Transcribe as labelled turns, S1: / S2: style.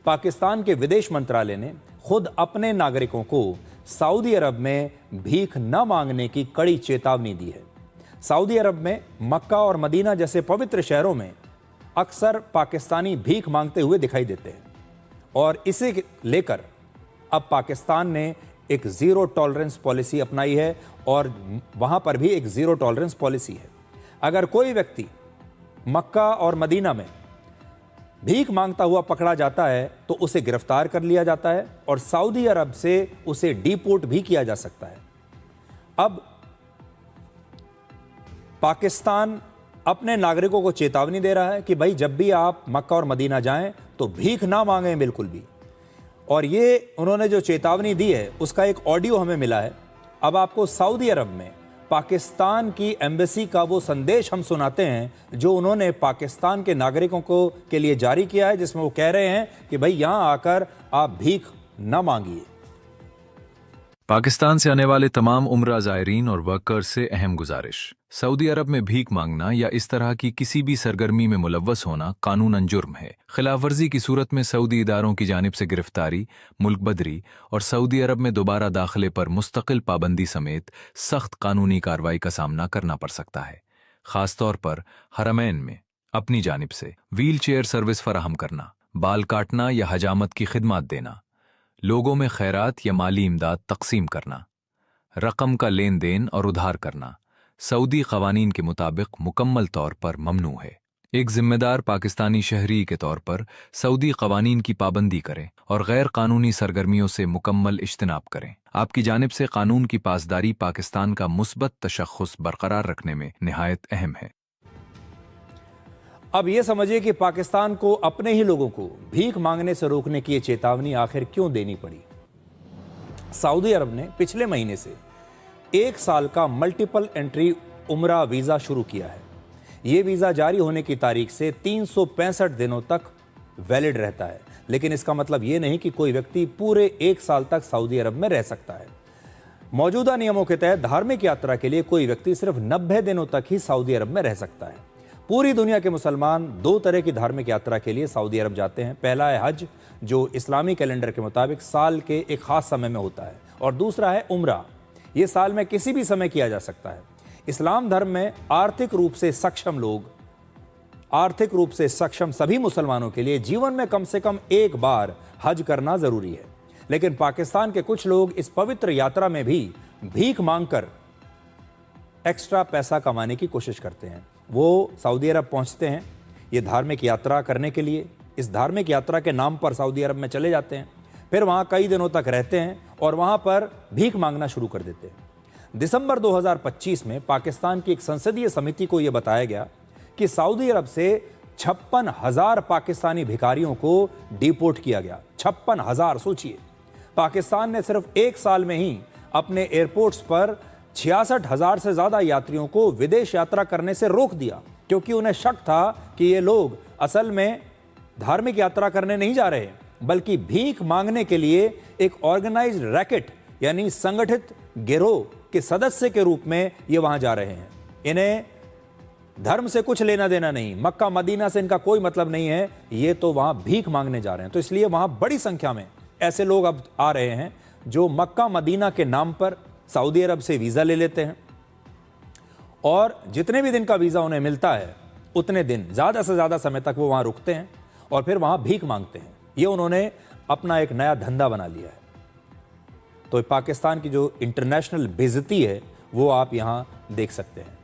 S1: पाकिस्तान के विदेश मंत्रालय ने खुद अपने नागरिकों को सऊदी अरब में भीख न मांगने की कड़ी चेतावनी दी है। सऊदी अरब में मक्का और मदीना जैसे पवित्र शहरों में अक्सर पाकिस्तानी भीख मांगते हुए दिखाई देते हैं और इसे लेकर अब पाकिस्तान ने एक ज़ीरो टॉलरेंस पॉलिसी अपनाई है और वहाँ पर भी एक ज़ीरो टॉलरेंस पॉलिसी है। अगर कोई व्यक्ति मक्का और मदीना में भीख मांगता हुआ पकड़ा जाता है तो उसे गिरफ्तार कर लिया जाता है और सऊदी अरब से उसे डिपोर्ट भी किया जा सकता है। अब पाकिस्तान अपने नागरिकों को चेतावनी दे रहा है कि भाई जब भी आप मक्का और मदीना जाएं तो भीख ना मांगें बिल्कुल भी। और ये उन्होंने जो चेतावनी दी है उसका एक ऑडियो हमें मिला है। अब आपको सऊदी अरब में पाकिस्तान की एम्बेसी का वो संदेश हम सुनाते हैं जो उन्होंने पाकिस्तान के नागरिकों को के लिए जारी किया है, जिसमें वो कह रहे हैं कि भाई यहां आकर आप भीख न मांगिए।
S2: पाकिस्तान से आने वाले तमाम उम्रा ज़ायरीन और वर्कर्स से अहम गुजारिश। सऊदी अरब में भीख मांगना या इस तरह की किसी भी सरगर्मी में मुलव्वस होना कानूनन जुर्म है। खिलाफवर्जी की सूरत में सऊदी इदारों की जानिब से गिरफ्तारी, मुल्क बदरी और सऊदी अरब में दोबारा दाखिले पर मुस्तकिल पाबंदी समेत सख्त कानूनी कार्रवाई का सामना करना पड़ सकता है। खासतौर पर हरमैन में अपनी जानिब से व्हील चेयर सर्विस फराहम करना, बाल काटना या हजामत की खिदमत देना, लोगों में खैरात या माली इमदाद तकसीम करना, रकम का लेन देन और उधार करना सऊदी कवानीन के मुताबिक मुकम्मल तौर पर ममनू है। एक जिम्मेदार पाकिस्तानी शहरी के तौर पर सऊदी कवानीन की पाबंदी करें और गैर कानूनी सरगर्मियों से मुकम्मल इज्तनाब करें। आपकी जानिब से कानून की पासदारी पाकिस्तान का मुस्बत तशख्खुस बरकरार रखने में निहायत अहम है।
S1: अब यह समझिए कि पाकिस्तान को अपने ही लोगों को भीख मांगने से रोकने की ये चेतावनी आखिर क्यों देनी पड़ी। सऊदी अरब ने पिछले महीने से 1 साल का मल्टीपल एंट्री उम्रा वीज़ा शुरू किया है। ये वीज़ा जारी होने की तारीख से 365 दिनों तक वैलिड रहता है, लेकिन इसका मतलब ये नहीं कि कोई व्यक्ति पूरे 1 साल तक सऊदी अरब में रह सकता है। मौजूदा नियमों के तहत धार्मिक यात्रा के लिए कोई व्यक्ति सिर्फ 90 दिनों तक ही सऊदी अरब में रह सकता है। पूरी दुनिया के मुसलमान 2 तरह की धार्मिक यात्रा के लिए सऊदी अरब जाते हैं। पहला है हज, जो इस्लामी कैलेंडर के मुताबिक साल के एक खास समय में होता है, और दूसरा है उम्रा। ये साल में किसी भी समय किया जा सकता है। इस्लाम धर्म में आर्थिक रूप से सक्षम सभी मुसलमानों के लिए जीवन में कम से कम एक बार हज करना जरूरी है। लेकिन पाकिस्तान के कुछ लोग इस पवित्र यात्रा में भी भीख मांगकर एक्स्ट्रा पैसा कमाने की कोशिश करते हैं। वो सऊदी अरब पहुंचते हैं ये धार्मिक यात्रा करने के लिए। इस धार्मिक यात्रा के नाम पर सऊदी अरब में चले जाते हैं, फिर वहाँ कई दिनों तक रहते हैं और वहाँ पर भीख मांगना शुरू कर देते हैं। दिसंबर 2025 में पाकिस्तान की एक संसदीय समिति को यह बताया गया कि सऊदी अरब से 56,000 पाकिस्तानी भिखारियों को डिपोर्ट किया गया। 56,000, सोचिए। पाकिस्तान ने सिर्फ 1 साल में ही अपने एयरपोर्ट्स पर 66,000 से ज़्यादा यात्रियों को विदेश यात्रा करने से रोक दिया, क्योंकि उन्हें शक था कि ये लोग असल में धार्मिक यात्रा करने नहीं जा रहे, बल्कि भीख मांगने के लिए एक ऑर्गेनाइज्ड रैकेट यानी संगठित गिरोह के सदस्य के रूप में ये वहां जा रहे हैं। इन्हें धर्म से कुछ लेना देना नहीं, मक्का मदीना से इनका कोई मतलब नहीं है, ये तो वहां भीख मांगने जा रहे हैं। तो इसलिए वहां बड़ी संख्या में ऐसे लोग अब आ रहे हैं जो मक्का मदीना के नाम पर सऊदी अरब से वीज़ा ले लेते हैं और जितने भी दिन का वीज़ा उन्हें मिलता है उतने दिन, ज़्यादा से ज़्यादा समय तक वो वहाँ रुकते हैं और फिर वहाँ भीख मांगते हैं। ये उन्होंने अपना एक नया धंधा बना लिया है। तो पाकिस्तान की जो इंटरनेशनल बेइज्जती है वो आप यहाँ देख सकते हैं।